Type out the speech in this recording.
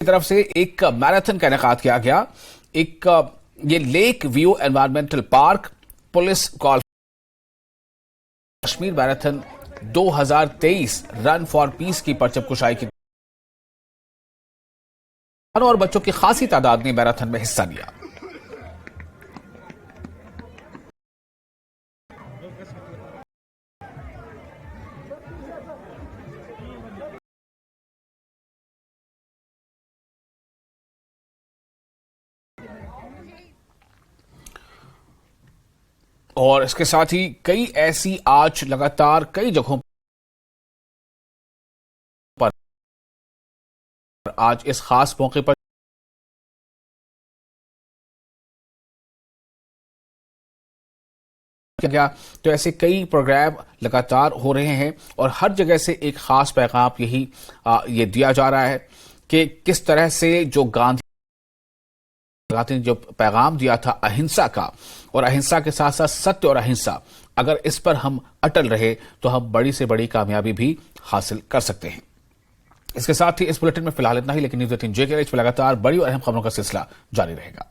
तरफ से एक मैराथन का इनेकाद किया गया। ये lake view environmental park police call Kashmir marathon 2023 run for piece की परचम कुशाई की और बच्चों की खासी तादाद ने मैराथन में हिस्सा लिया। और इसके साथ ही कई ऐसी आज लगातार कई जगहों पर आज इस खास मौके पर गया तो ऐसे कई प्रोग्राम लगातार हो रहे हैं और हर जगह से एक खास पैगाम ये दिया जा रहा है कि किस तरह से जो गांधी ने जो पैगाम दिया था अहिंसा का, और अहिंसा के साथ साथ सत्य और अहिंसा, अगर इस पर हम अटल रहे तो हम बड़ी से बड़ी कामयाबी भी हासिल कर सकते हैं। इसके साथ ही इस बुलेटिन में फिलहाल इतना ही, लेकिन न्यूज़ 18 JKH पर लगातार बड़ी और अहम खबरों का सिलसिला जारी रहेगा।